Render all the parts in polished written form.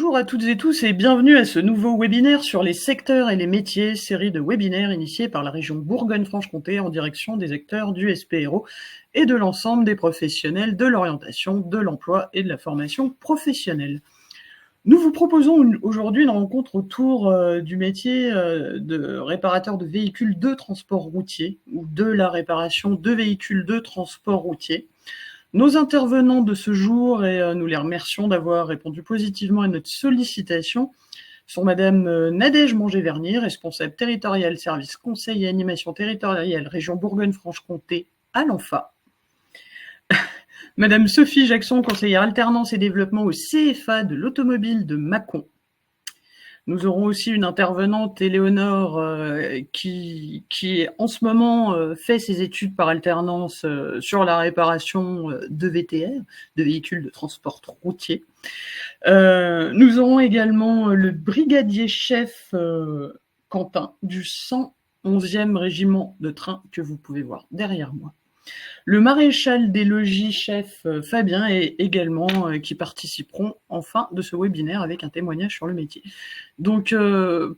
Bonjour à toutes et tous et bienvenue à ce nouveau webinaire sur les secteurs et les métiers, série de webinaires initiée par la région Bourgogne-Franche-Comté en direction des acteurs du SPRO et de l'ensemble des professionnels de l'orientation, de l'emploi et de la formation professionnelle. Nous vous proposons aujourd'hui une rencontre autour du métier de réparateur de véhicules de transport routier ou de la réparation de véhicules de transport routier. Nos intervenants de ce jour, et nous les remercions d'avoir répondu positivement à notre sollicitation, sont Madame Nadège Manger-Vernier, responsable territoriale service conseil et animation territoriale région Bourgogne-Franche-Comté à l'ANFA. Madame Sophie Jackson, conseillère alternance et développement au CFA de l'automobile de Mâcon. Nous aurons aussi une intervenante, Éléonore, qui en ce moment fait ses études par alternance sur la réparation de VTR, de véhicules de transport routier. Nous aurons également le brigadier chef Quentin du 111e régiment de train que vous pouvez voir derrière moi. Le maréchal des logis chef Fabien et également qui participeront en fin de ce webinaire avec un témoignage sur le métier. Donc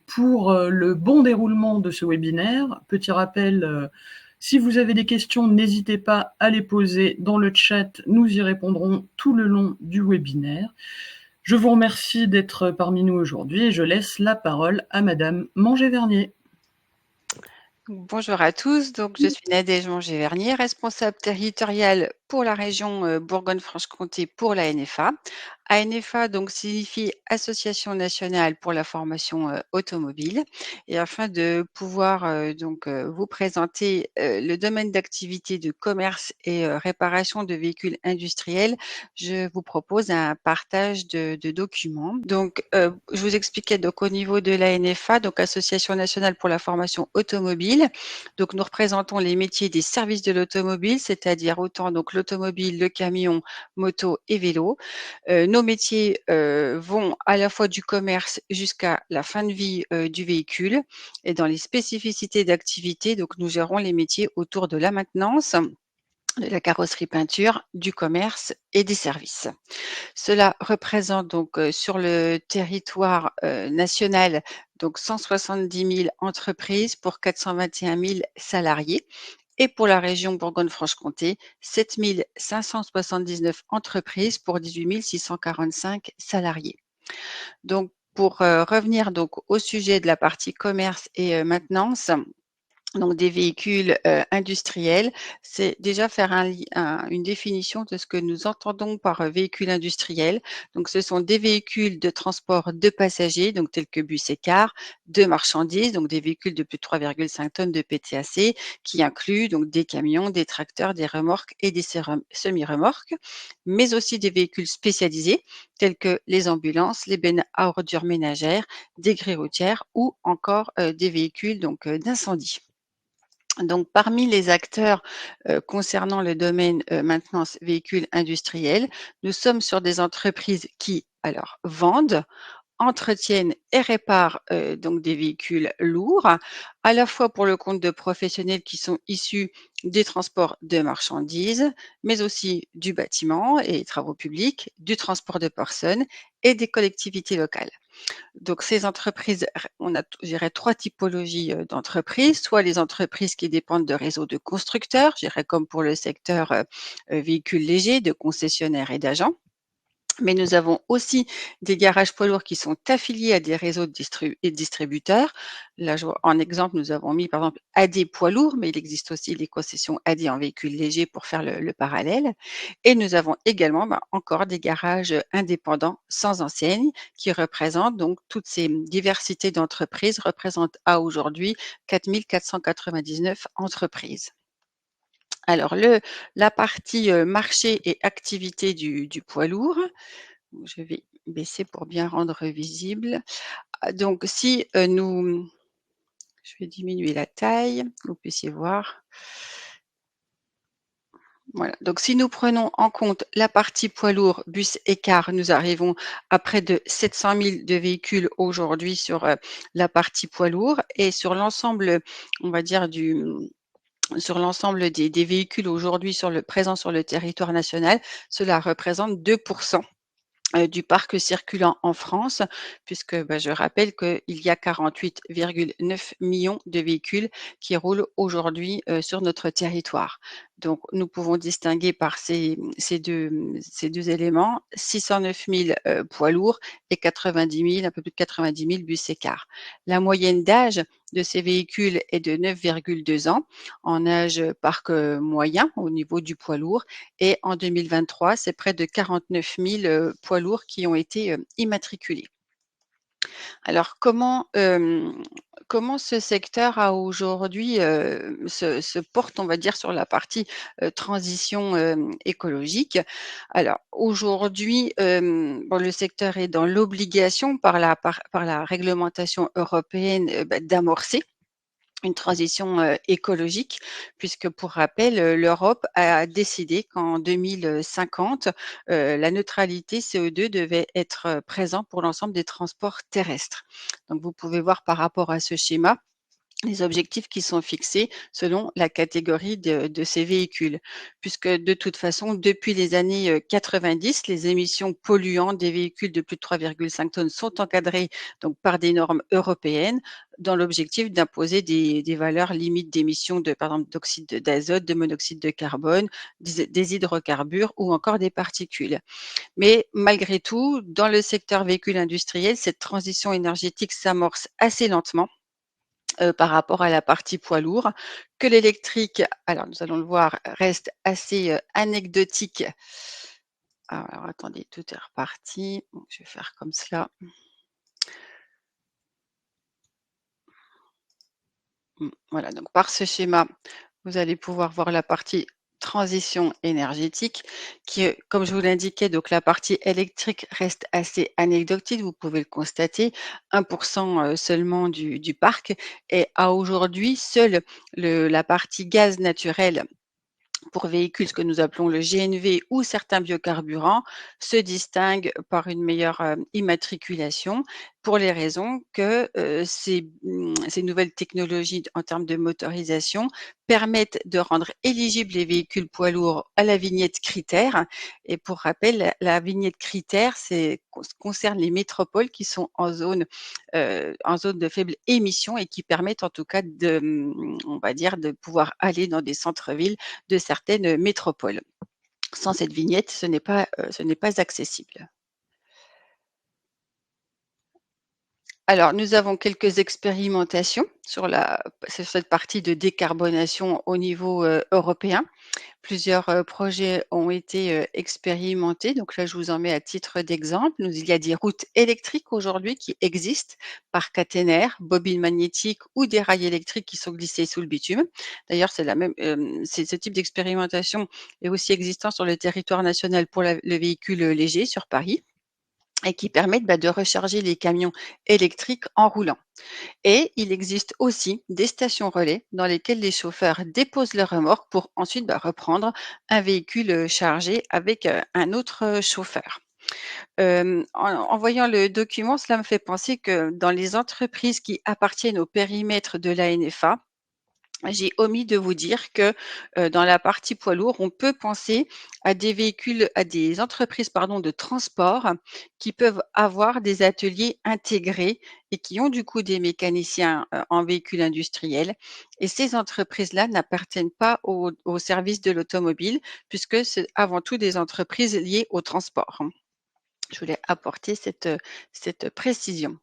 pour le bon déroulement de ce webinaire, petit rappel, si vous avez des questions, n'hésitez pas à les poser dans le chat, nous y répondrons tout le long du webinaire. Je vous remercie d'être parmi nous aujourd'hui et je laisse la parole à Madame Manger-Vernier. Bonjour à tous, donc je suis Nadège Manger-Vernier, responsable territoriale pour la région Bourgogne-Franche-Comté pour la NFA. ANFA donc signifie Association nationale pour la formation automobile. Et afin de pouvoir vous présenter le domaine d'activité de commerce et réparation de véhicules industriels, je vous propose un partage de documents. Donc je vous expliquais donc au niveau de l'ANFA, donc Association nationale pour la formation automobile. Donc nous représentons les métiers des services de l'automobile, c'est-à-dire autant donc l'automobile, le camion, moto et vélo. Nos métiers vont à la fois du commerce jusqu'à la fin de vie du véhicule. Et dans les spécificités d'activité, donc nous gérons les métiers autour de la maintenance, de la carrosserie peinture, du commerce et des services. Cela représente donc sur le territoire national donc 170 000 entreprises pour 421 000 salariés. Et pour la région Bourgogne-Franche-Comté, 7 579 entreprises pour 18 645 salariés. Donc, pour revenir donc au sujet de la partie commerce et maintenance, donc des véhicules industriels, c'est déjà faire une définition de ce que nous entendons par véhicule industriel. Donc ce sont des véhicules de transport de passagers, donc tels que bus et cars, de marchandises, donc des véhicules de plus de 3,5 tonnes de PTAC, qui incluent donc des camions, des tracteurs, des remorques et des semi-remorques, mais aussi des véhicules spécialisés, tels que les ambulances, les bennes à ordures ménagères, des grilles routières ou encore des véhicules d'incendie. Donc, parmi les acteurs concernant le domaine maintenance véhicules industriels, nous sommes sur des entreprises qui, alors, vendent, entretiennent et réparent donc des véhicules lourds, à la fois pour le compte de professionnels qui sont issus des transports de marchandises, mais aussi du bâtiment et travaux publics, du transport de personnes et des collectivités locales. Donc ces entreprises, on a, je dirais, 3 typologies d'entreprises, soit les entreprises qui dépendent de réseaux de constructeurs, je dirais comme pour le secteur véhicules légers, de concessionnaires et d'agents. Mais nous avons aussi des garages poids lourds qui sont affiliés à des réseaux de distributeurs. Là, en exemple, nous avons mis par exemple AD poids lourds, mais il existe aussi les concessions AD en véhicules légers pour faire le parallèle. Et nous avons également encore des garages indépendants sans enseigne qui représentent donc toutes ces diversités d'entreprises, représentent à aujourd'hui 4 499 entreprises. Alors, la partie marché et activité du poids lourd, je vais baisser pour bien rendre visible. Donc, si je vais diminuer la taille, que vous puissiez voir. Voilà. Donc, si nous prenons en compte la partie poids lourd, bus et car, nous arrivons à près de 700 000 de véhicules aujourd'hui sur la partie poids lourd et sur l'ensemble, on va dire, sur l'ensemble des véhicules aujourd'hui présents sur le territoire national, cela représente 2% du parc circulant en France, puisque, je rappelle qu'il y a 48,9 millions de véhicules qui roulent aujourd'hui, sur notre territoire. Donc nous pouvons distinguer par ces deux éléments, 609 000, poids lourds et 90 000, un peu plus de 90 000 bus et cars. La moyenne d'âge de ces véhicules est de 9,2 ans, en âge parc, moyen au niveau du poids lourd, et en 2023, c'est près de 49 000 poids lourds qui ont été immatriculés. Alors comment ce secteur a aujourd'hui se porte, on va dire, sur la partie transition écologique? Alors aujourd'hui, bon, le secteur est dans l'obligation par la réglementation européenne, d'amorcer une transition écologique, puisque pour rappel, l'Europe a décidé qu'en 2050, la neutralité CO2 devait être présent pour l'ensemble des transports terrestres. Donc vous pouvez voir par rapport à ce schéma les objectifs qui sont fixés selon la catégorie de ces véhicules. Puisque de toute façon, depuis les années 90, les émissions polluantes des véhicules de plus de 3,5 tonnes sont encadrées donc par des normes européennes dans l'objectif d'imposer des valeurs limites d'émissions de, par exemple, d'oxyde d'azote, de monoxyde de carbone, des hydrocarbures ou encore des particules. Mais malgré tout, dans le secteur véhicule industriel, cette transition énergétique s'amorce assez lentement par rapport à la partie poids lourd, que l'électrique, alors nous allons le voir, reste assez, anecdotique. Alors attendez, tout est reparti. Donc je vais faire comme cela. Voilà, donc par ce schéma, vous allez pouvoir voir la partie transition énergétique qui, comme je vous l'indiquais, donc la partie électrique reste assez anecdotique, vous pouvez le constater, 1 seulement du parc, et à aujourd'hui, seule la partie gaz naturel pour véhicules, ce que nous appelons le GNV ou certains biocarburants, se distinguent par une meilleure immatriculation, pour les raisons que ces nouvelles technologies en termes de motorisation permettent de rendre éligibles les véhicules poids lourds à la vignette critère. Et pour rappel, la vignette critère concerne les métropoles qui sont en zone de faible émission et qui permettent en tout cas on va dire, de pouvoir aller dans des centres-villes de certaines métropoles. Sans cette vignette, ce n'est pas accessible. Alors, nous avons quelques expérimentations sur cette partie de décarbonation au niveau européen. Plusieurs projets ont été expérimentés. Donc là, je vous en mets à titre d'exemple. Il y a des routes électriques aujourd'hui qui existent par caténaire, bobine magnétique ou des rails électriques qui sont glissés sous le bitume. D'ailleurs, ce type d'expérimentation est aussi existant sur le territoire national pour le véhicule léger sur Paris, et qui permettent de recharger les camions électriques en roulant. Et il existe aussi des stations relais dans lesquelles les chauffeurs déposent leur remorque pour ensuite reprendre un véhicule chargé avec un autre chauffeur. En voyant le document, cela me fait penser que dans les entreprises qui appartiennent au périmètre de l'ANFA, j'ai omis de vous dire que, dans la partie poids lourd, on peut penser à des entreprises, pardon, de transport qui peuvent avoir des ateliers intégrés et qui ont du coup des mécaniciens, en véhicule industriel, et ces entreprises-là n'appartiennent pas au service de l'automobile, puisque c'est avant tout des entreprises liées au transport. Je voulais apporter cette précision.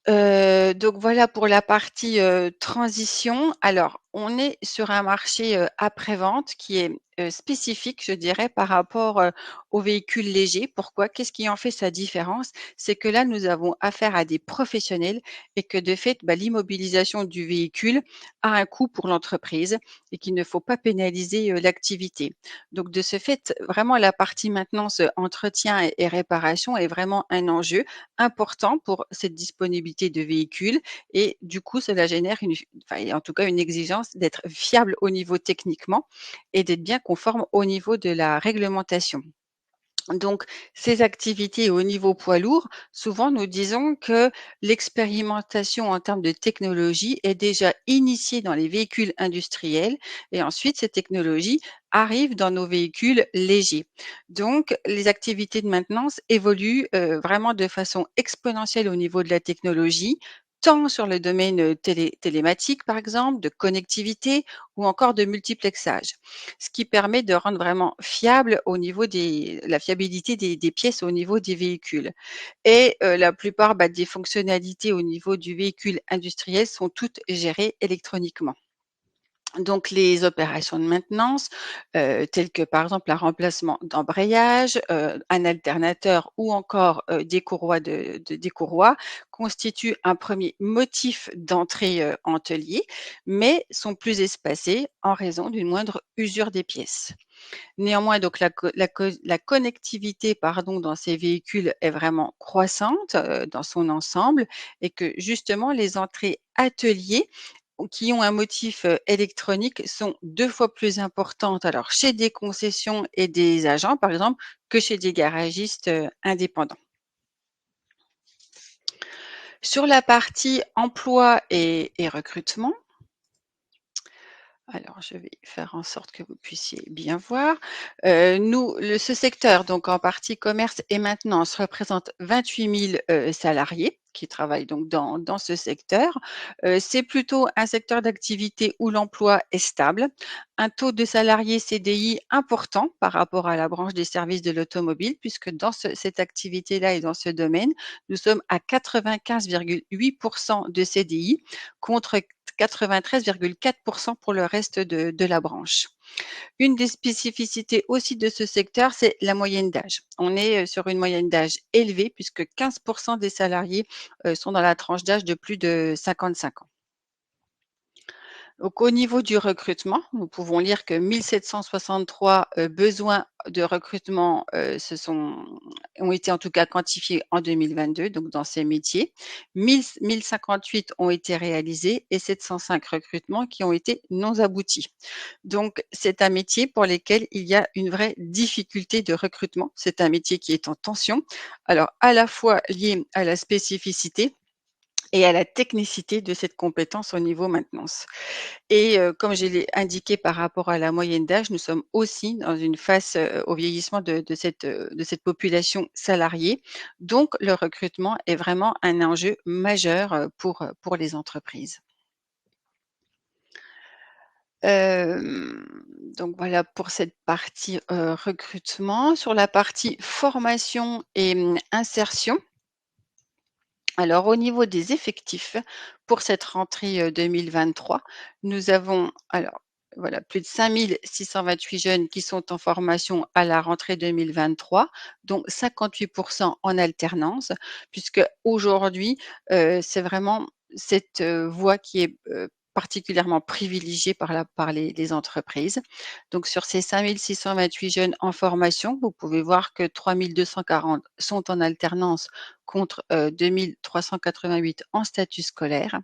Donc voilà pour la partie transition. Alors, on est sur un marché après-vente qui est spécifique, je dirais, par rapport aux véhicules légers. Pourquoi? Qu'est-ce qui en fait sa différence? C'est que là, nous avons affaire à des professionnels, et que de fait, l'immobilisation du véhicule a un coût pour l'entreprise et qu'il ne faut pas pénaliser l'activité. Donc de ce fait, vraiment la partie maintenance, entretien et réparation est vraiment un enjeu important pour cette disponibilité de véhicules, et du coup, cela génère en tout cas une exigence d'être fiable au niveau techniquement et d'être bien conforme au niveau de la réglementation. Donc, ces activités au niveau poids lourd, souvent nous disons que l'expérimentation en termes de technologie est déjà initiée dans les véhicules industriels et ensuite ces technologies arrivent dans nos véhicules légers. Donc, les activités de maintenance évoluent vraiment de façon exponentielle au niveau de la technologie, tant sur le domaine télématique, par exemple, de connectivité ou encore de multiplexage, ce qui permet de rendre vraiment fiable au niveau des la fiabilité des pièces au niveau des véhicules et la plupart, des fonctionnalités au niveau du véhicule industriel sont toutes gérées électroniquement. Donc les opérations de maintenance, telles que par exemple un remplacement d'embrayage, un alternateur ou encore, des courroies constituent un premier motif d'entrée, en atelier, mais sont plus espacées en raison d'une moindre usure des pièces. Néanmoins, donc la connectivité, pardon, dans ces véhicules est vraiment croissante, dans son ensemble et que justement les entrées ateliers qui ont un motif, électronique sont 2 fois plus importantes, alors chez des concessions et des agents, par exemple, que chez des garagistes, indépendants. Sur la partie emploi et recrutement, alors, je vais faire en sorte que vous puissiez bien voir. Ce secteur, donc en partie commerce et maintenance, représente 28 000 salariés qui travaillent donc dans ce secteur. C'est plutôt un secteur d'activité où l'emploi est stable, un taux de salariés CDI important par rapport à la branche des services de l'automobile, puisque dans cette activité-là et dans ce domaine, nous sommes à 95,8% de CDI contre 93,4% pour le reste de la branche. Une des spécificités aussi de ce secteur, c'est la moyenne d'âge. On est sur une moyenne d'âge élevée puisque 15% des salariés sont dans la tranche d'âge de plus de 55 ans. Donc au niveau du recrutement, nous pouvons lire que 1763 besoins de recrutement ont été en tout cas quantifiés en 2022, donc dans ces métiers. 1058 ont été réalisés et 705 recrutements qui ont été non aboutis. Donc c'est un métier pour lequel il y a une vraie difficulté de recrutement. C'est un métier qui est en tension, alors à la fois lié à la spécificité et à la technicité de cette compétence au niveau maintenance. Et comme je l'ai indiqué par rapport à la moyenne d'âge, nous sommes aussi dans une phase, au vieillissement de cette population salariée. Donc le recrutement est vraiment un enjeu majeur, pour les entreprises. Hem, donc voilà pour cette partie, recrutement. Sur la partie formation et insertion, alors au niveau des effectifs, pour cette rentrée, 2023, nous avons alors voilà, plus de 5 628 jeunes qui sont en formation à la rentrée 2023, dont 58 en alternance, puisque aujourd'hui, c'est vraiment cette, voie qui est, particulièrement privilégiée par les entreprises. Donc sur ces 5 628 jeunes en formation, vous pouvez voir que 3 240 sont en alternance contre 2 388 en statut scolaire.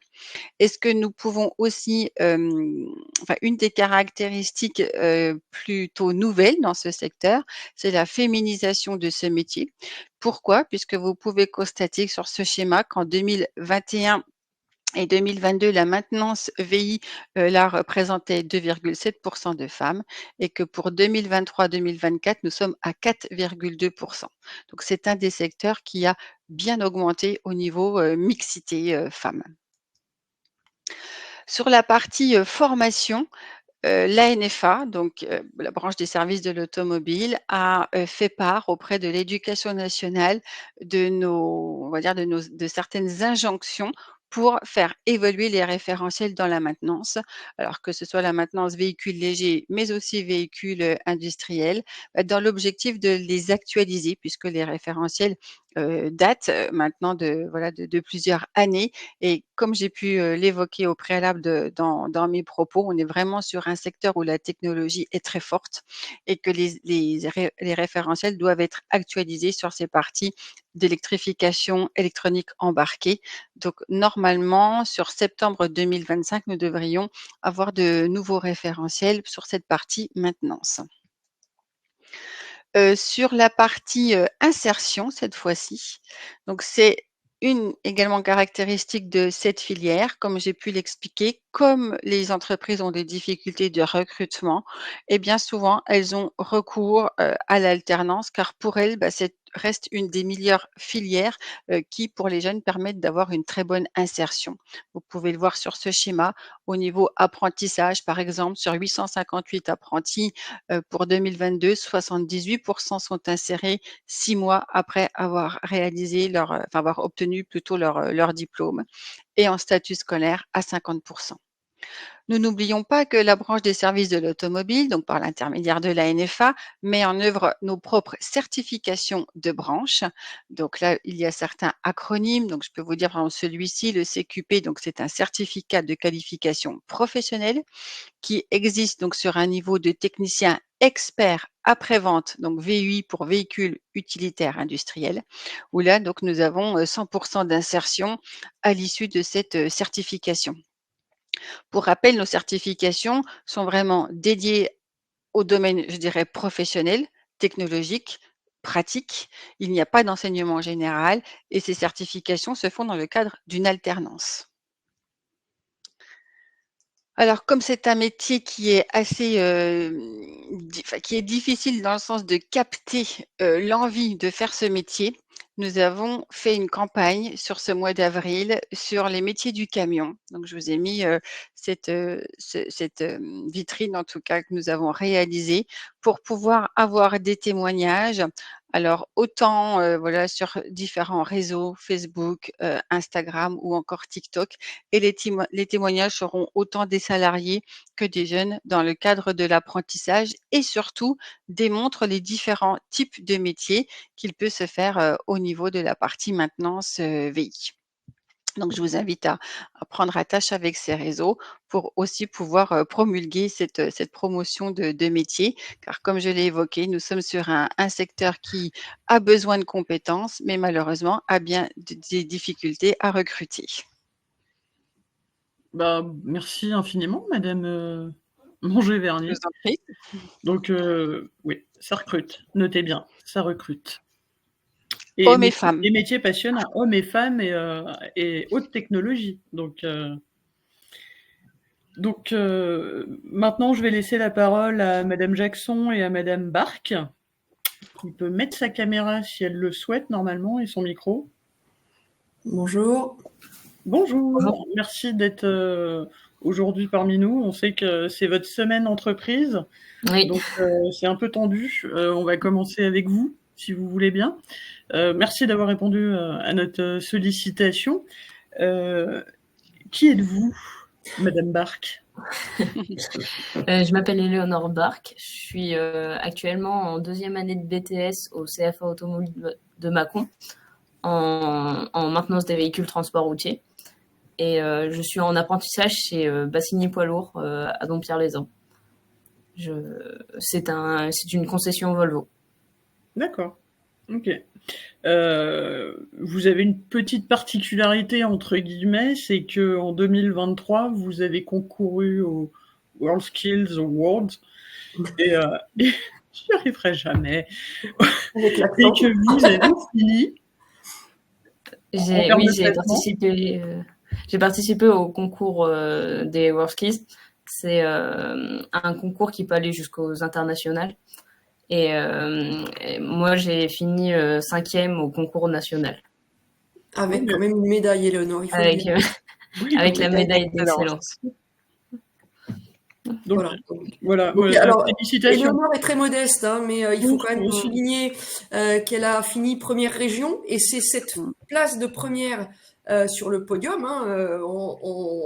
Est-ce que nous pouvons aussi, enfin une des caractéristiques, plutôt nouvelles dans ce secteur, c'est la féminisation de ce métier. Pourquoi? Puisque vous pouvez constater sur ce schéma qu'en 2021 et 2022, la maintenance VI, là, représentait 2,7 de femmes et que pour 2023-2024, nous sommes à 4,2. Donc c'est un des secteurs qui a bien augmenté au niveau, mixité, femmes. Sur la partie, formation, l'ANFA, donc la branche des services de l'automobile, a, fait part auprès de l'éducation nationale de nos on va dire de certaines injonctions pour faire évoluer les référentiels dans la maintenance. Alors que ce soit la maintenance véhicules légers, mais aussi véhicules, industriels, dans l'objectif de les actualiser puisque les référentiels, datent, maintenant de plusieurs années et comme j'ai pu, l'évoquer au préalable dans mes propos, on est vraiment sur un secteur où la technologie est très forte et que les référentiels doivent être actualisés sur ces parties d'électrification électronique embarquée. Donc normalement, sur septembre 2025, nous devrions avoir de nouveaux référentiels sur cette partie maintenance. Sur la partie, insertion cette fois-ci, donc c'est une également caractéristique de cette filière, comme j'ai pu l'expliquer, comme les entreprises ont des difficultés de recrutement et bien souvent elles ont recours, à l'alternance car pour elles, c'est reste une des meilleures filières, qui pour les jeunes permettent d'avoir une très bonne insertion. Vous pouvez le voir sur ce schéma au niveau apprentissage par exemple sur 858 apprentis, pour 2022, 78 sont insérés 6 mois après avoir réalisé leur, enfin avoir obtenu plutôt leur diplôme et en statut scolaire à 50. Nous n'oublions pas que la branche des services de l'automobile, donc par l'intermédiaire de l'ANFA, met en œuvre nos propres certifications de branche. Donc là, il y a certains acronymes. Donc je peux vous dire, par exemple, celui-ci, le CQP, donc c'est un certificat de qualification professionnelle qui existe donc sur un niveau de technicien expert après-vente, donc VUI pour véhicule utilitaire industriel, où là, donc, nous avons 100% d'insertion à l'issue de cette certification. Pour rappel, nos certifications sont vraiment dédiées au domaine, je dirais, professionnel, technologique, pratique. Il n'y a pas d'enseignement général et ces certifications se font dans le cadre d'une alternance. Alors, comme c'est un métier qui est assez, qui est difficile dans le sens de capter, l'envie de faire ce métier, nous avons fait une campagne sur ce mois d'avril sur les métiers du camion. Donc je vous ai mis, cette vitrine en tout cas que nous avons réalisée pour pouvoir avoir des témoignages. Alors autant, voilà sur différents réseaux, Facebook, Instagram ou encore TikTok et les témoignages seront autant des salariés que des jeunes dans le cadre de l'apprentissage et surtout démontrent les différents types de métiers qu'il peut se faire au niveau de la partie maintenance VI. Donc, je vous invite à prendre attache avec ces réseaux pour aussi pouvoir promulguer cette promotion de métier, car comme je l'ai évoqué, nous sommes sur un secteur qui a besoin de compétences, mais malheureusement a bien des difficultés à recruter. Bah, merci infiniment, Madame Je Manger-Vernier. vous en prie. Donc, oui, ça recrute. Notez bien, ça recrute. Et Hommes et femmes. métiers passionnants, hommes et femmes et haute technologie. Donc, maintenant, je vais laisser la parole à Madame Jackson et à Madame Barque, qui peut mettre sa caméra si elle le souhaite normalement et son micro. Bonjour. Bonjour, Bonjour. merci d'être aujourd'hui parmi nous. On sait que c'est votre semaine entreprise, Oui. donc c'est un peu tendu. On va commencer avec vous, si vous voulez bien. Merci d'avoir répondu à notre sollicitation. Qui êtes-vous, Madame Barque? Je m'appelle Éléonore Barque. Je suis actuellement en 2e année de BTS au CFA Automobile de Mâcon en maintenance des véhicules transport routier. Et je suis en apprentissage chez Bassigny Poids Lourd à Dompierre-les-Ans. C'est une concession Volvo. D'accord. Ok. Vous avez une petite particularité entre guillemets, c'est que en 2023, vous avez concouru au World Skills Awards et j'y arriverai jamais. Avec Et l'accent. que vous avez fini. J'ai participé au concours des World Skills. C'est un concours qui peut aller jusqu'aux internationales. Et moi, j'ai fini 5e au concours national. Avec quand même une médaille, Éléonore, il faut le dire. Avec la médaille d'excellence. Donc, voilà. Alors, félicitations. Éléonore est très modeste, hein, mais il faut quand même souligner qu'elle a fini première région, et c'est cette place de première sur le podium, hein,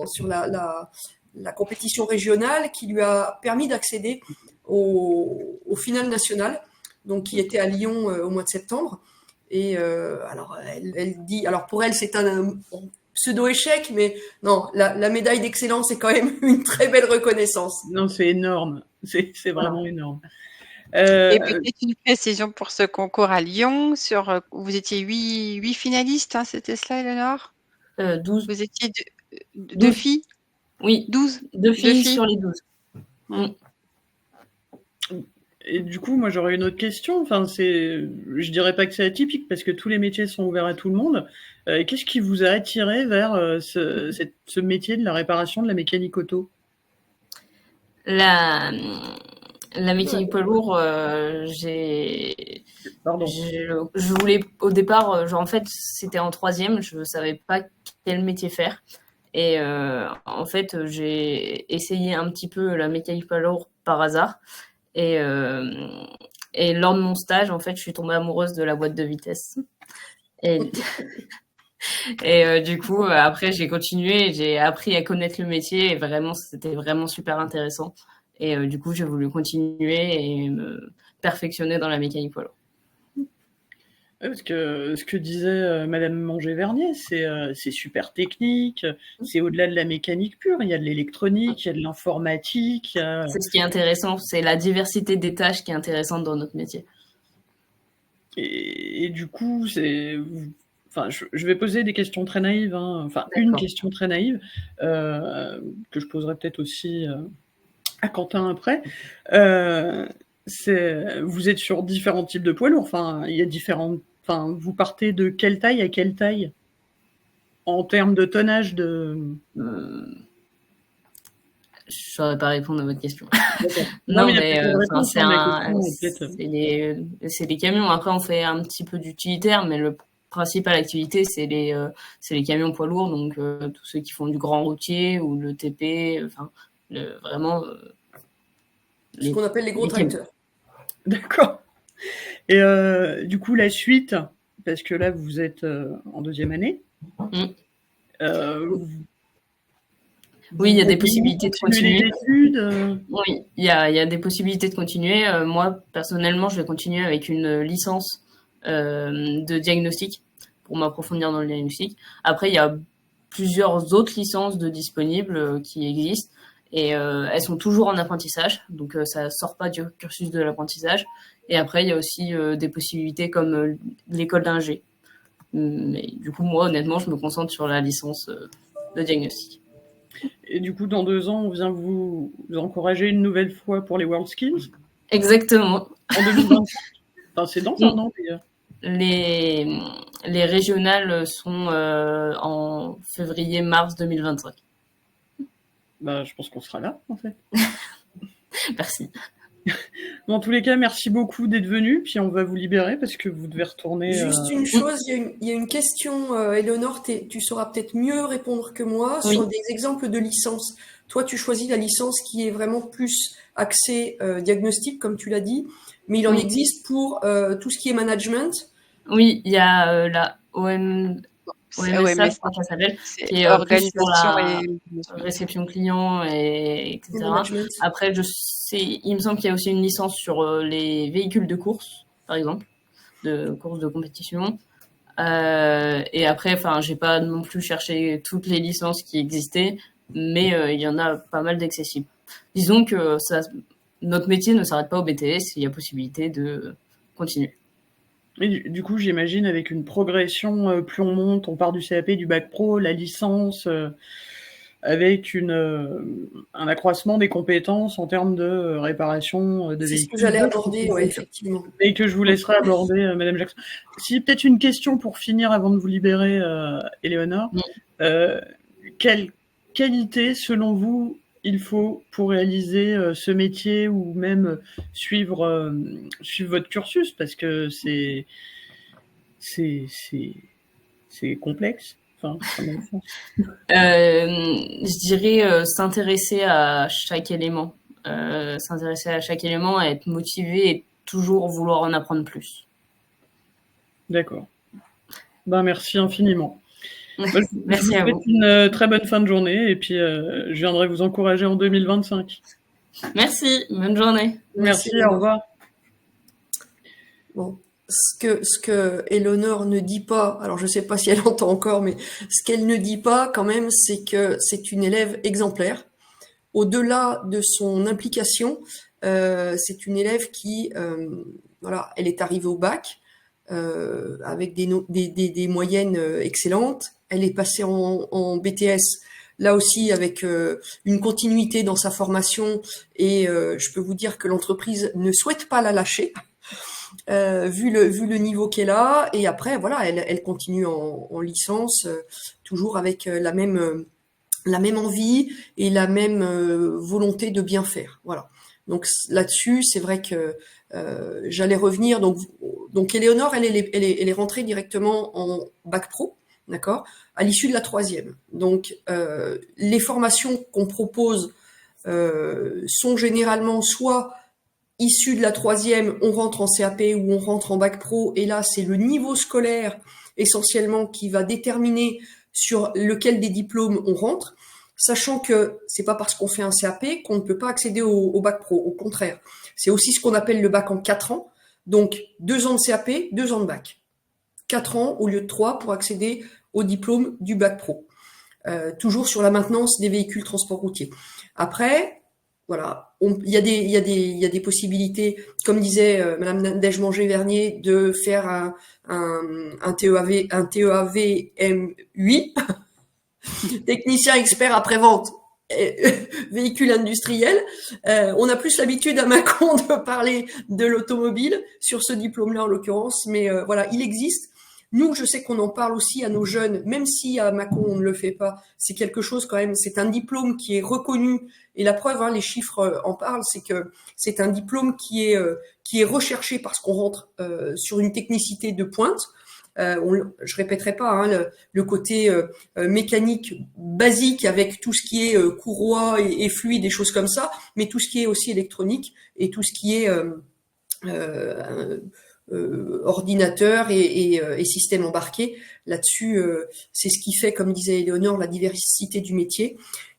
sur la compétition régionale, qui lui a permis d'accéder au final national, donc qui était à Lyon au mois de septembre. Et alors, elle dit, alors pour elle, c'est un pseudo-échec, mais non, la médaille d'excellence est quand même une très belle reconnaissance. Non, c'est énorme. C'est vraiment énorme. Et peut-être une précision pour ce concours à Lyon, vous étiez 8 finalistes, hein, c'était cela, Éléonore? 12. Vous étiez deux filles? Oui, 12? 2 filles sur les 12. Et du coup, moi, j'aurais une autre question. Enfin, je dirais pas que c'est atypique parce que tous les métiers sont ouverts à tout le monde. Qu'est-ce qui vous a attiré vers ce métier de la réparation de la mécanique auto? La, la mécanique poids lourd, Pardon. je voulais au départ, en fait, c'était en troisième, je savais pas quel métier faire. Et en fait, j'ai essayé un petit peu la mécanique poids lourd par hasard. Et, et lors de mon stage, en fait, je suis tombée amoureuse de la boîte de vitesse. Et, et du coup, après, j'ai continué, j'ai appris à connaître le métier et vraiment, c'était vraiment super intéressant. Et du coup, j'ai voulu continuer et me perfectionner dans la mécanique poids lourd. Ouais, parce que ce que disait Madame Manger-Vernier, c'est super technique, c'est au-delà de la mécanique pure, il y a de l'électronique, il y a de l'informatique. C'est ce qui est intéressant, c'est la diversité des tâches qui est intéressante dans notre métier. Et du coup, enfin, je vais poser des questions très naïves, hein. Enfin, une question très naïve, que je poserai peut-être aussi à Quentin après. Vous êtes sur différents types de poids lourds. Enfin, il y a enfin, vous partez de quelle taille à quelle taille en termes de tonnage de. Je ne saurais pas répondre à votre question. Non, mais c'est les camions. Après, on fait un petit peu d'utilitaire, mais le principale activité, c'est les camions poids lourds, donc tous ceux qui font du grand routier ou le TP, enfin, vraiment. Ce qu'on appelle les gros tracteurs. D'accord. Et du coup, la suite, parce que là, vous êtes en deuxième année. Oui, il y a des possibilités de continuer. Les études, Oui, il y a des possibilités de continuer. Moi, personnellement, je vais continuer avec une licence de diagnostic pour m'approfondir dans le diagnostic. Après, il y a plusieurs autres licences de disponibles qui existent et elles sont toujours en apprentissage, donc ça sort pas du cursus de l'apprentissage. Et après, il y a aussi des possibilités comme l'école d'ingé. Mais du coup, moi, honnêtement, je me concentre sur la licence de diagnostic. Et du coup, dans 2 ans, on vient vous encourager une nouvelle fois pour les WorldSkills. Exactement. En 2025. Enfin, c'est dans un an, d'ailleurs. Les régionales sont en février-mars 2025. Bah, je pense qu'on sera là, en fait. Merci. Dans tous les cas, merci beaucoup d'être venu. Puis on va vous libérer parce que vous devez retourner. Juste une chose, il y a une question, Éléonore, tu sauras peut-être mieux répondre que moi sur des exemples de licences. Toi, tu choisis la licence qui est vraiment plus axée diagnostic, comme tu l'as dit, mais il en existe pour tout ce qui est management. Oui, il y a la OMSA, je crois qu'elle s'appelle, qui est organisation et réception client, etc. Après, il me semble qu'il y a aussi une licence sur les véhicules de course, par exemple, de course de compétition. Et après, enfin, j'ai pas non plus cherché toutes les licences qui existaient, mais il y en a pas mal d'accessibles. Disons que notre métier ne s'arrête pas au BTS, il y a possibilité de continuer. Et du coup, j'imagine avec une progression, plus on monte, on part du CAP, du bac pro, la licence, avec un accroissement des compétences en termes de réparation de véhicules. C'est ce que j'allais aborder, oui, effectivement. Et que je vous laisserai aborder, Madame Jackson. Si peut-être une question pour finir avant de vous libérer, Éléonore. Quelle qualité, selon vous, il faut pour réaliser ce métier ou même suivre votre cursus, parce que c'est complexe. Enfin, je dirais s'intéresser à chaque élément. S'intéresser à chaque élément, être motivé et toujours vouloir en apprendre plus. D'accord. Ben, merci infiniment. Merci à vous. Une très bonne fin de journée et puis je viendrai vous encourager en 2025. Merci, bonne journée. Merci, au revoir. Bon, ce que Éléonore ne dit pas, alors je sais pas si elle entend encore, mais ce qu'elle ne dit pas quand même, c'est que c'est une élève exemplaire. Au-delà de son implication, c'est une élève qui, voilà, elle est arrivée au bac avec des moyennes excellentes. Elle est passée en BTS là aussi avec une continuité dans sa formation, et je peux vous dire que l'entreprise ne souhaite pas la lâcher. Vu le niveau qu'elle a, et après voilà, elle continue en licence, toujours avec la même envie et la même volonté de bien faire. Voilà. Donc là-dessus, c'est vrai que j'allais revenir. Donc Éléonore, elle est rentrée directement en bac pro, d'accord, à l'issue de la troisième. Donc les formations qu'on propose sont généralement soit issu de la troisième, on rentre en CAP ou on rentre en bac pro, et là c'est le niveau scolaire essentiellement qui va déterminer sur lequel des diplômes on rentre, sachant que c'est pas parce qu'on fait un CAP qu'on ne peut pas accéder au bac pro, au contraire. C'est aussi ce qu'on appelle le bac en 4 ans, donc 2 ans de CAP, 2 ans de bac. 4 ans au lieu de 3 pour accéder au diplôme du bac pro. Toujours sur la maintenance des véhicules transport routier. Après, voilà, il y a des possibilités, comme disait Madame Nadège Manger-Vernier, de faire un TEAV M8, technicien expert après-vente, véhicule industriel. On a plus l'habitude à Mâcon de parler de l'automobile sur ce diplôme-là en l'occurrence, mais voilà, il existe. Nous, je sais qu'on en parle aussi à nos jeunes, même si à Mâcon on ne le fait pas. C'est quelque chose quand même, c'est un diplôme qui est reconnu, et la preuve, hein, les chiffres en parlent, c'est que c'est un diplôme qui est recherché parce qu'on rentre sur une technicité de pointe. Je répéterai pas hein, le côté mécanique basique avec tout ce qui est courroie et fluide, des choses comme ça, mais tout ce qui est aussi électronique et tout ce qui est ordinateur et système embarqué. Là-dessus, c'est ce qui fait, comme disait Éléonore, la diversité du métier.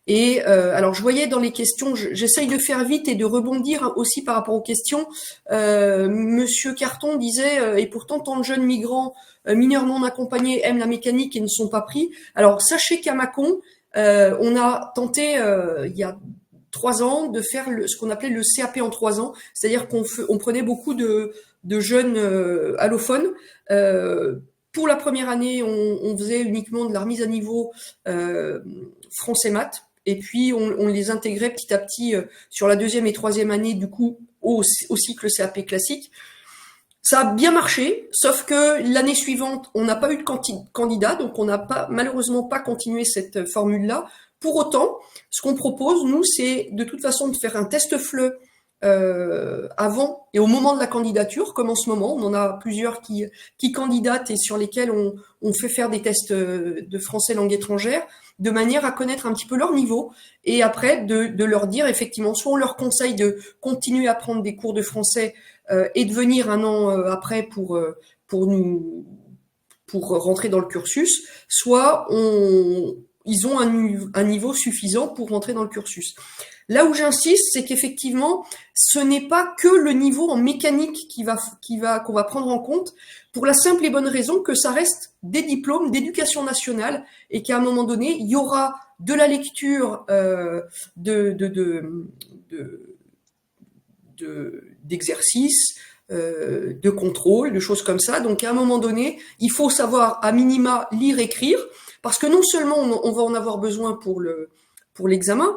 Et alors, je voyais dans les questions, j'essaye de faire vite et de rebondir aussi par rapport aux questions. Monsieur Carton disait, et pourtant tant de jeunes migrants mineurs non accompagnés aiment la mécanique et ne sont pas pris. Alors, sachez qu'à Mâcon, on a tenté il y a 3 ans de faire ce qu'on appelait le CAP en 3 ans, c'est-à-dire qu'on prenait beaucoup de jeunes allophones. Pour la première année, on faisait uniquement de la remise à niveau français maths, et puis on les intégrait petit à petit sur la deuxième et troisième année, du coup, au cycle CAP classique. Ça a bien marché, sauf que l'année suivante, on n'a pas eu de candidat, donc on n'a malheureusement pas continué cette formule-là. Pour autant, ce qu'on propose, nous, c'est de toute façon de faire un test FLE avant et au moment de la candidature, comme en ce moment, on en a plusieurs qui candidatent et sur lesquels on fait faire des tests de français langue étrangère, de manière à connaître un petit peu leur niveau, et après de leur dire effectivement, soit on leur conseille de continuer à prendre des cours de français et de venir un an après pour rentrer dans le cursus, soit ils ont un niveau suffisant pour rentrer dans le cursus. Là où j'insiste, c'est qu'effectivement, ce n'est pas que le niveau en mécanique qu'on va prendre en compte, pour la simple et bonne raison que ça reste des diplômes d'éducation nationale, et qu'à un moment donné, il y aura de la lecture d'exercices, de contrôle, de choses comme ça. Donc à un moment donné, il faut savoir à minima lire, écrire, parce que non seulement on va en avoir besoin pour l'examen,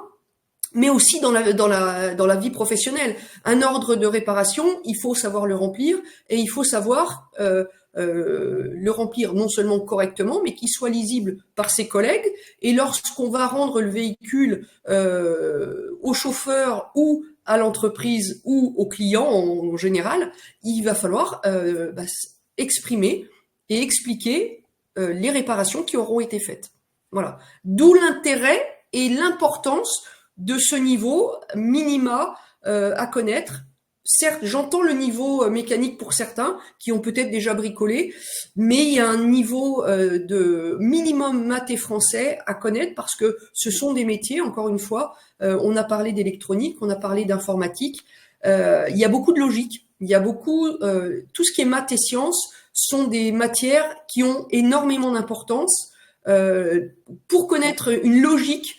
mais aussi dans la vie professionnelle. Un ordre de réparation, il faut savoir le remplir, et il faut savoir le remplir non seulement correctement, mais qu'il soit lisible par ses collègues. Et lorsqu'on va rendre le véhicule au chauffeur ou à l'entreprise ou au client en général, il va falloir exprimer et expliquer les réparations qui auront été faites. Voilà. D'où l'intérêt et l'importance de ce niveau minima à connaître. Certes, j'entends le niveau mécanique pour certains qui ont peut-être déjà bricolé, mais il y a un niveau de minimum maths et français à connaître, parce que ce sont des métiers, encore une fois, on a parlé d'électronique, on a parlé d'informatique, il y a beaucoup de logique, il y a beaucoup, tout ce qui est maths et sciences sont des matières qui ont énormément d'importance pour connaître une logique,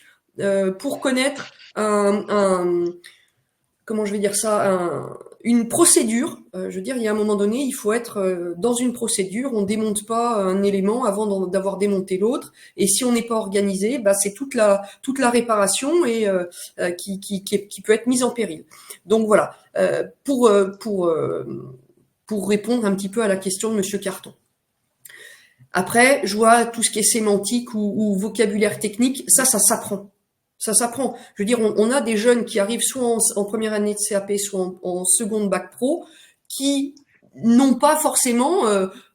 pour connaître comment je vais dire ça, une procédure. Je veux dire, il y a un moment donné, il faut être dans une procédure. On démonte pas un élément avant d'avoir démonté l'autre. Et si on n'est pas organisé, bah, c'est toute la réparation et qui peut être mise en péril. Donc voilà, pour répondre un petit peu à la question de Monsieur Carton. Après, je vois tout ce qui est sémantique ou vocabulaire technique, ça s'apprend. Ça s'apprend. Je veux dire, on a des jeunes qui arrivent soit en première année de CAP, soit en seconde bac pro, qui n'ont pas forcément,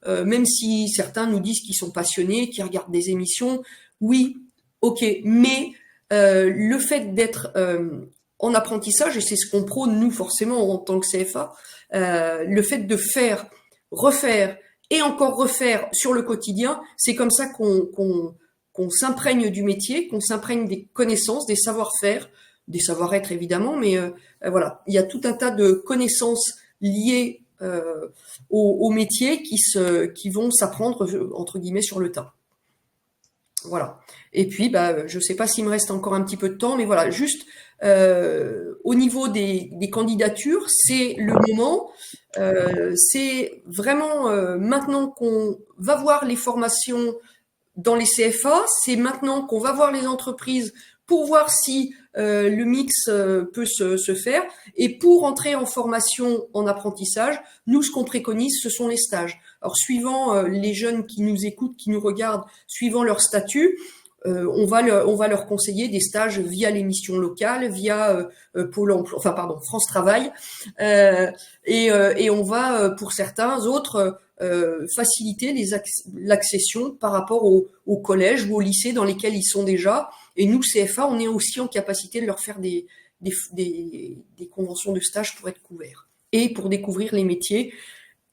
même si certains nous disent qu'ils sont passionnés, qu'ils regardent des émissions, oui, ok, mais le fait d'être en apprentissage, et c'est ce qu'on prône nous forcément en tant que CFA, le fait de faire, refaire et encore refaire sur le quotidien, c'est comme ça qu'on s'imprègne du métier, qu'on s'imprègne des connaissances, des savoir-faire, des savoir-être évidemment, mais voilà, il y a tout un tas de connaissances liées au métier qui vont s'apprendre entre guillemets sur le tas. Voilà. Et puis, bah, je sais pas s'il me reste encore un petit peu de temps, mais voilà, juste au niveau des candidatures, c'est le moment. C'est vraiment maintenant qu'on va voir les formations dans les CFA, c'est maintenant qu'on va voir les entreprises pour voir si le mix peut se faire. Et pour entrer en formation en apprentissage, nous, ce qu'on préconise, ce sont les stages. Alors, suivant les jeunes qui nous écoutent, qui nous regardent, suivant leur statut, on va leur conseiller des stages via l'émission locale, via Pôle emploi, enfin pardon, France Travail, et on va pour certains autres faciliter l'accession par rapport au collège ou au lycée dans lesquels ils sont déjà. Et nous, CFA, on est aussi en capacité de leur faire des conventions de stage pour être couverts et pour découvrir les métiers.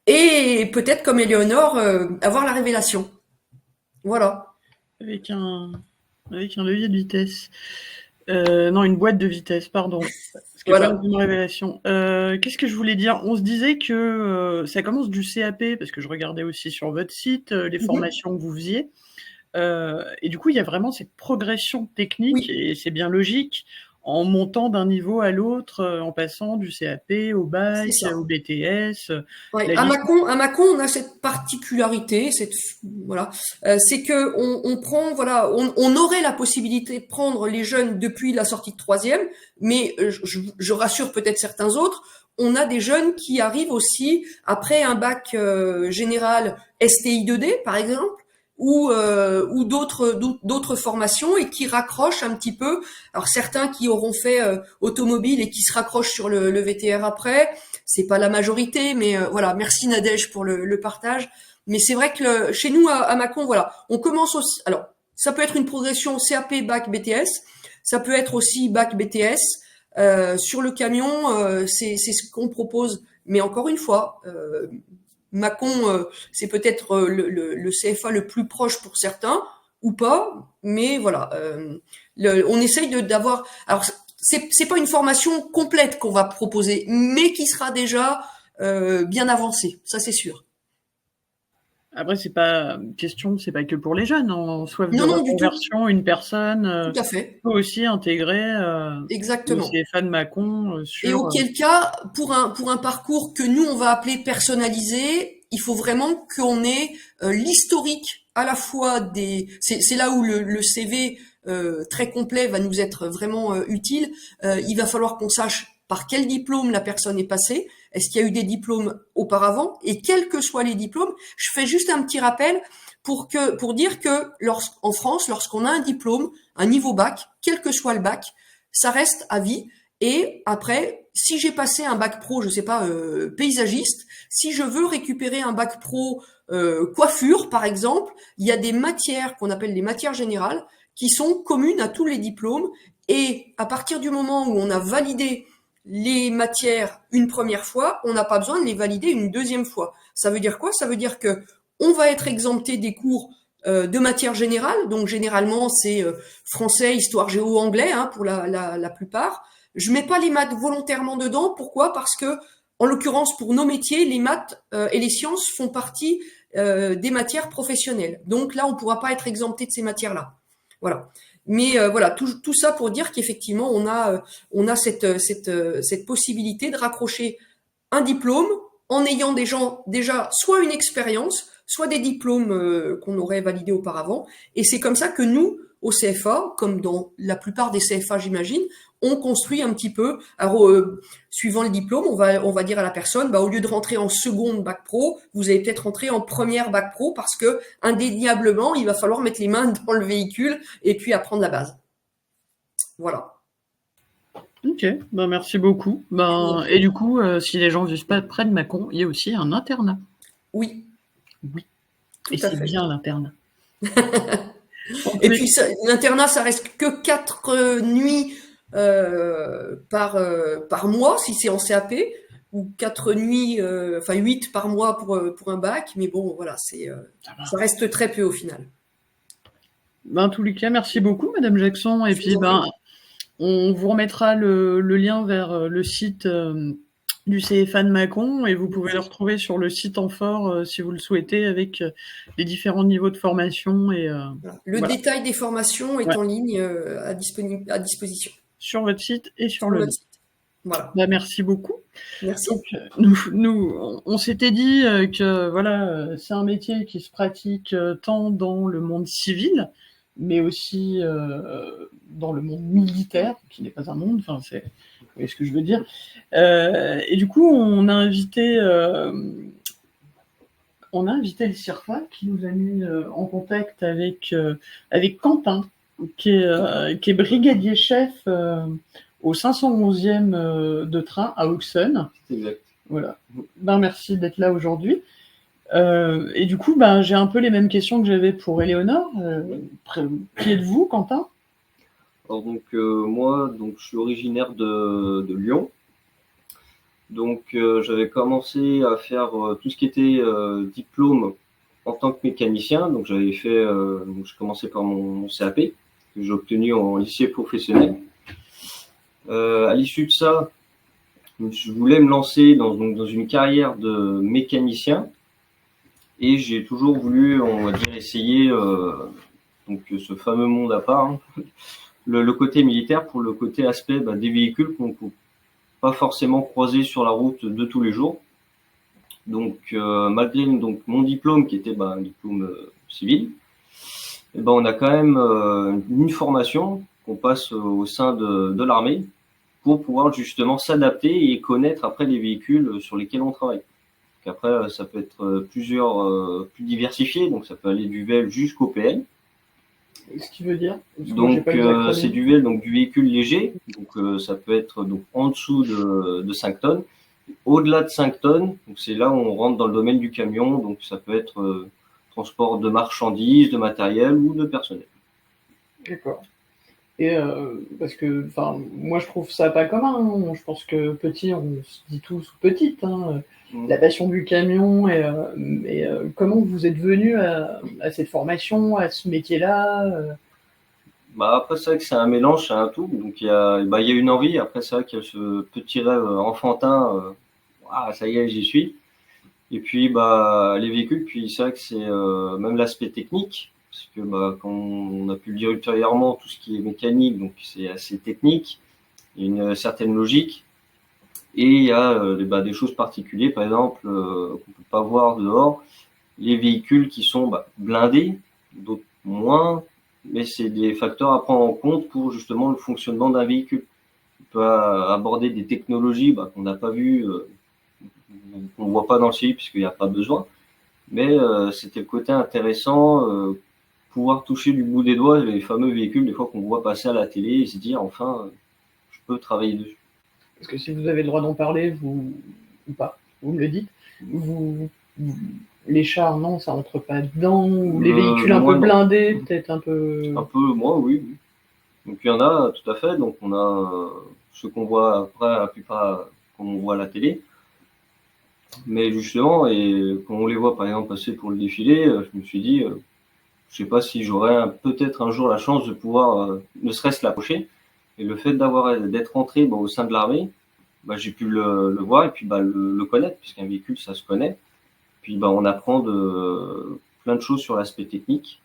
Et peut-être, comme Éléonore, avoir la révélation. Voilà. Avec un levier de vitesse. Non, une boîte de vitesse, pardon. Parce que Voilà. pas une révélation. Qu'est-ce que je voulais dire? On se disait que ça commence du CAP, parce que je regardais aussi sur votre site les formations que vous faisiez. Et du coup, il y a vraiment cette progression technique, et c'est bien logique, en montant d'un niveau à l'autre, en passant du CAP au bac, au BTS. Ouais. À Mâcon, on a cette particularité, voilà, c'est que on prend, voilà, on aurait la possibilité de prendre les jeunes depuis la sortie de troisième, mais je rassure peut-être certains autres, on a des jeunes qui arrivent aussi après un bac général STI 2D, par exemple, ou d'autres formations et qui raccrochent un petit peu. Alors certains qui auront fait automobile et qui se raccrochent sur le VTR après, c'est pas la majorité, mais voilà, merci Nadège pour le partage. Mais c'est vrai que chez nous à Mâcon, voilà, on commence aussi. Alors ça peut être une progression CAP, bac, BTS, ça peut être aussi bac, BTS. Sur le camion, c'est ce qu'on propose. Mais encore une fois, Mâcon, c'est peut-être le CFA le plus proche pour certains ou pas, mais voilà, on essaye d'avoir. Alors c'est pas une formation complète qu'on va proposer, mais qui sera déjà bien avancée, ça c'est sûr. Après, c'est pas que pour les jeunes. En soif de Non, reconversion, une personne tout à fait. peut aussi intégrer Exactement. le CFA de Mâcon. Et auquel cas, pour un parcours que nous on va appeler personnalisé, il faut vraiment qu'on ait l'historique à la fois c'est là où le CV très complet va nous être vraiment utile. Il va falloir qu'on sache par quel diplôme la personne est passée. Est-ce qu'il y a eu des diplômes auparavant? Et quels que soient les diplômes, je fais juste un petit rappel pour dire que en France, lorsqu'on a un diplôme, un niveau bac, quel que soit le bac, ça reste à vie. Et après, si j'ai passé un bac pro, je sais pas, paysagiste, si je veux récupérer un bac pro coiffure, par exemple, il y a des matières qu'on appelle les matières générales qui sont communes à tous les diplômes. Et à partir du moment où on a validé les matières une première fois, on n'a pas besoin de les valider une deuxième fois. Ça veut dire quoi? Ça veut dire que on va être exempté des cours de matière générale. Donc généralement c'est français, histoire, géo, anglais pour la plupart. Je mets pas les maths volontairement dedans. Pourquoi? Parce que en l'occurrence pour nos métiers, les maths et les sciences font partie des matières professionnelles. Donc là on pourra pas être exempté de ces matières-là. Voilà. Mais voilà, tout ça pour dire qu'effectivement on a cette possibilité de raccrocher un diplôme en ayant déjà soit une expérience, soit des diplômes qu'on aurait validés auparavant. Et c'est comme ça que nous, au CFA, comme dans la plupart des CFA, j'imagine, on construit un petit peu. Alors, suivant le diplôme, on va dire à la personne, au lieu de rentrer en seconde bac pro, vous allez peut-être rentrer en première bac pro parce que indéniablement, il va falloir mettre les mains dans le véhicule et puis apprendre la base. Voilà. Ok, merci beaucoup. Et du coup, si les gens vivent pas près de Mâcon, il y a aussi un internat. Oui. Oui. Tout et à c'est fait. bien l'internat. Et puis l'internat, ça reste que 4 nuits par mois si c'est en CAP, ou 4 nuits, 8 par mois pour un bac. Mais bon, voilà, ça reste très peu au final. En tous les cas, merci beaucoup, Madame Jackson. Et puis, on vous remettra le lien vers le site du CFA de Mâcon, et vous pouvez le retrouver sur le site Amphore si vous le souhaitez, avec les différents niveaux de formation. Et le détail des formations est en ligne à disposition. Sur votre site et sur le site. Voilà. Merci beaucoup. Merci. Donc, nous, on s'était dit que voilà, c'est un métier qui se pratique tant dans le monde civil, mais aussi dans le monde militaire, qui n'est pas un monde. Enfin, vous voyez ce que je veux dire. Et du coup, on a invité le CIRFA, qui nous a mis en contact avec Quentin, qui est brigadier chef au 511e de train à Auxonne. Exact. Voilà. Merci d'être là aujourd'hui. Et du coup, j'ai un peu les mêmes questions que j'avais pour Éléonore. Qui êtes-vous, Quentin? Alors donc moi, je suis originaire de Lyon. Donc j'avais commencé à faire tout ce qui était diplôme en tant que mécanicien. Donc j'avais fait, j'ai commencé par mon CAP que j'ai obtenu en lycée professionnel. À l'issue de ça, je voulais me lancer dans une carrière de mécanicien, et j'ai toujours voulu, on va dire, essayer ce fameux monde à part, hein, le côté militaire, pour le côté aspect des véhicules qu'on peut pas forcément croiser sur la route de tous les jours. Donc malgré mon diplôme qui était un diplôme civil, on a quand même une formation qu'on passe au sein de l'armée pour pouvoir justement s'adapter et connaître après les véhicules sur lesquels on travaille. Donc après, ça peut être plus diversifié, donc ça peut aller du VEL jusqu'au PL. Ce qui veut dire donc c'est du VEL, donc du véhicule léger, donc ça peut être en dessous de 5 tonnes. Au-delà de 5 tonnes, donc c'est là où on rentre dans le domaine du camion, donc ça peut être transport de marchandises, de matériel ou de personnel. D'accord. Et parce que, moi je trouve ça pas commun. Hein. Je pense que petit, on se dit tous petite. Hein. La passion du camion, et comment vous êtes venu à cette formation, à ce métier-là Après, c'est vrai que c'est un mélange, c'est un tout. Donc il y a une envie. Après, c'est vrai qu'il y a ce petit rêve enfantin. Ça y est, j'y suis. Et puis les véhicules. Puis c'est vrai que c'est même l'aspect technique. Parce que quand on a pu le dire ultérieurement, tout ce qui est mécanique, donc c'est assez technique, il y a une certaine logique, et il y a des choses particulières, par exemple, qu'on peut pas voir dehors, les véhicules qui sont blindés, d'autres moins, mais c'est des facteurs à prendre en compte pour justement le fonctionnement d'un véhicule. On peut aborder des technologies qu'on n'a pas vues, qu'on ne voit pas dans le CI puisqu'il n'y a pas besoin, mais c'était le côté intéressant, pouvoir toucher du bout des doigts les fameux véhicules des fois qu'on voit passer à la télé et se dire enfin je peux travailler dessus. Parce que si vous avez le droit d'en parler, ou pas, vous me le dites, les chars, non, ça rentre pas dedans, ou les véhicules un peu blindés, peut-être un peu... Un peu, moi, oui. Donc il y en a, tout à fait, donc on a ceux qu'on voit après, la plupart comme on voit à la télé, mais justement, et quand on les voit par exemple passer pour le défilé, je me suis dit... je sais pas si j'aurai peut-être un jour la chance de pouvoir ne serait-ce l'approcher. Et le fait d'être entré au sein de l'armée, j'ai pu le voir et puis le connaître, puisqu'un véhicule ça se connaît. Puis on apprend plein de choses sur l'aspect technique.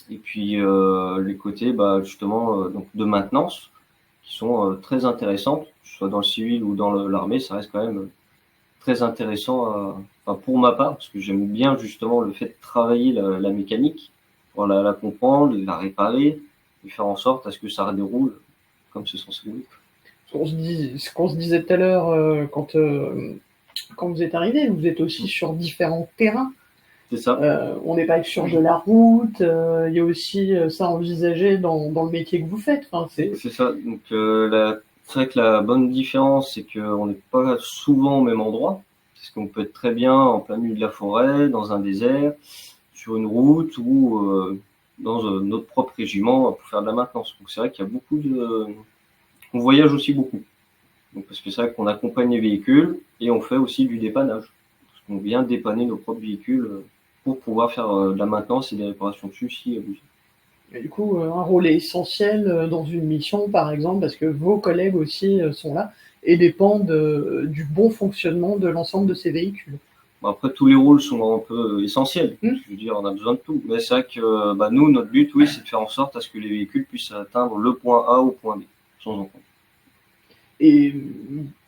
Et puis les côtés justement de maintenance qui sont très intéressantes, que ce soit dans le civil ou dans l'armée, ça reste quand même très intéressant pour ma part, parce que j'aime bien justement le fait de travailler la mécanique, pour la comprendre, la réparer, et faire en sorte à ce que ça redéroule comme c'est censé rouler. Ce qu'on se disait tout à l'heure, quand vous êtes arrivé, vous êtes aussi sur différents terrains. C'est ça. On n'est pas que sur de la route, il y a aussi ça envisagé dans le métier que vous faites. Enfin, c'est ça. Donc c'est vrai que la bonne différence, c'est qu'on n'est pas souvent au même endroit, parce qu'on peut être très bien en plein milieu de la forêt, dans un désert, sur une route ou dans notre propre régiment pour faire de la maintenance. Donc c'est vrai qu'il y a beaucoup on voyage aussi beaucoup. Donc parce que c'est vrai qu'on accompagne les véhicules et on fait aussi du dépannage. Parce qu'on vient dépanner nos propres véhicules pour pouvoir faire de la maintenance et des réparations dessus si besoin. Et du coup, un rôle essentiel dans une mission, par exemple, parce que vos collègues aussi sont là et dépendent du bon fonctionnement de l'ensemble de ces véhicules. Après, tous les rôles sont un peu essentiels. Je veux dire, on a besoin de tout. Mais c'est vrai que nous, notre but, oui, c'est de faire en sorte à ce que les véhicules puissent atteindre le point A au point B, sans encombre. Et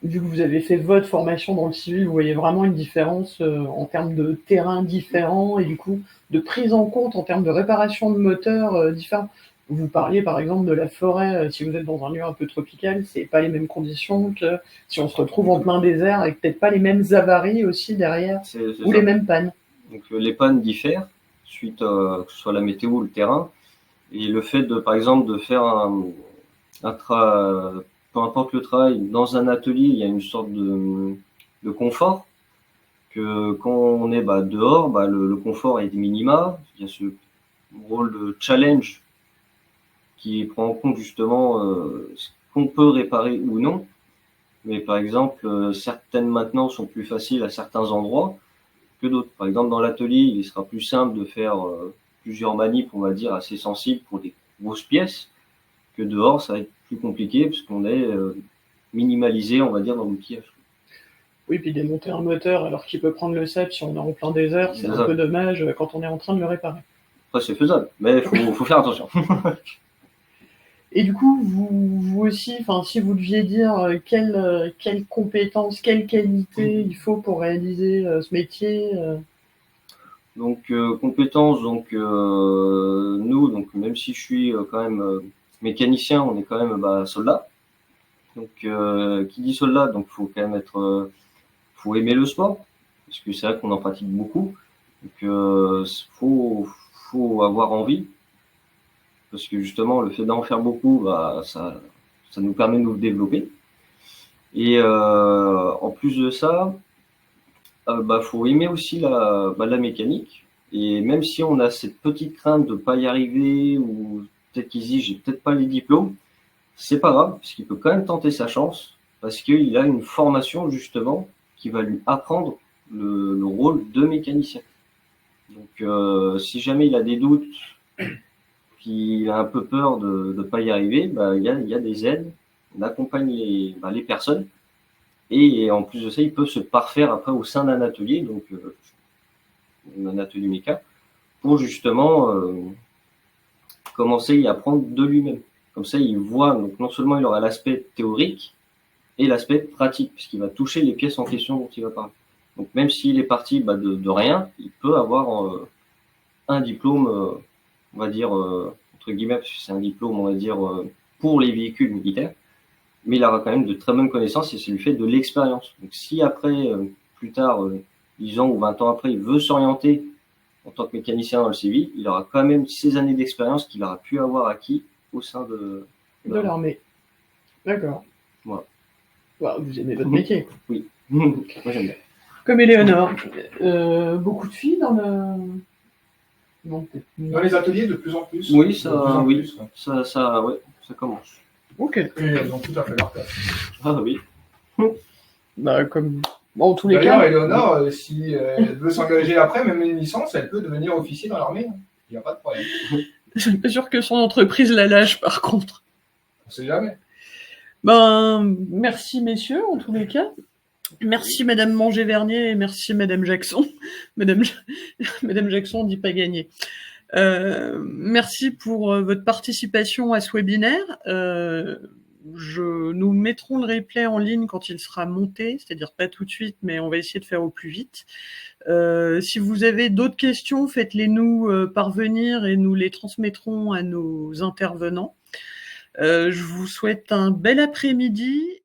vu que vous avez fait votre formation dans le civil, vous voyez vraiment une différence en termes de terrain différents et du coup de prise en compte en termes de réparation de moteurs différents. Vous parliez par exemple de la forêt, si vous êtes dans un lieu un peu tropical, c'est pas les mêmes conditions que si on se retrouve en plein désert avec peut-être pas les mêmes avaries aussi derrière ou les mêmes pannes. Donc les pannes diffèrent suite que ce soit la météo ou le terrain. Et le fait de, par exemple, de faire peu importe le travail, dans un atelier, il y a une sorte de confort que quand on est dehors, le confort est minima. Il y a ce rôle de challenge qui prend en compte justement ce qu'on peut réparer ou non. Mais par exemple, certaines maintenances sont plus faciles à certains endroits que d'autres. Par exemple, dans l'atelier, il sera plus simple de faire plusieurs manips, on va dire, assez sensibles pour des grosses pièces, que dehors, ça va être plus compliqué puisqu'on est minimalisé, on va dire, dans l'outillage. Oui, puis démonter un moteur alors qu'il peut prendre le sable si on est en plein désert, c'est un peu dommage quand on est en train de le réparer. Après, c'est faisable, mais il faut faire attention. Et du coup, vous aussi, si vous deviez dire quelles compétences, quelles qualités il faut pour réaliser ce métier Donc, compétences, nous, même si je suis quand même mécanicien, on est quand même soldat. Donc, qui dit soldat, donc faut quand même faut aimer le sport, parce que c'est vrai qu'on en pratique beaucoup. Donc, faut avoir envie, parce que justement, le fait d'en faire beaucoup, ça nous permet de nous développer. Et en plus de ça, faut aimer aussi la mécanique. Et même si on a cette petite crainte de pas y arriver, ou peut-être qu'il se dit j'ai peut-être pas les diplômes, c'est pas grave, parce qu'il peut quand même tenter sa chance, parce qu'il a une formation justement qui va lui apprendre le rôle de mécanicien. Donc si jamais il a des doutes, qu'il a un peu peur de pas y arriver, il y a des aides, on accompagne les personnes. Et en plus de ça, ils peuvent se parfaire après au sein d'un atelier, donc un atelier méca, pour justement commencer à y apprendre de lui-même. Comme ça, il voit, donc non seulement il aura l'aspect théorique et l'aspect pratique, puisqu'il va toucher les pièces en question dont il va parler. Donc même s'il est parti de rien, il peut avoir un diplôme, on va dire, entre guillemets, parce que c'est un diplôme, on va dire, pour les véhicules militaires, mais il aura quand même de très bonnes connaissances et c'est lui fait de l'expérience. Donc si après, plus tard, 10 ans ou 20 ans après, il veut s'orienter en tant que mécanicien dans le civil, il aura quand même ces années d'expérience qu'il aura pu avoir acquis au sein de l'armée. D'accord. Voilà. Vous aimez votre métier. Oui, moi j'aime bien. Comme Éléonore, beaucoup de filles dans les ateliers de plus en plus. Oui, ça commence. Ok. Et elles ont tout à fait leur place. Ah oui. Comme en tous les cas. D'ailleurs, Éléonore, si elle veut s'engager après, même une licence, elle peut devenir officier dans l'armée. Il n'y a pas de problème. Je suis pas sûr que son entreprise la lâche, par contre. On ne sait jamais. Merci messieurs, en tous les cas. Merci Madame Manger-Vernier et merci Madame Jackson. Madame Jackson dit pas gagner. Merci pour votre participation à ce webinaire. nous mettrons le replay en ligne quand il sera monté, c'est-à-dire pas tout de suite, mais on va essayer de faire au plus vite. Si vous avez d'autres questions, faites-les nous parvenir et nous les transmettrons à nos intervenants. Je vous souhaite un bel après-midi.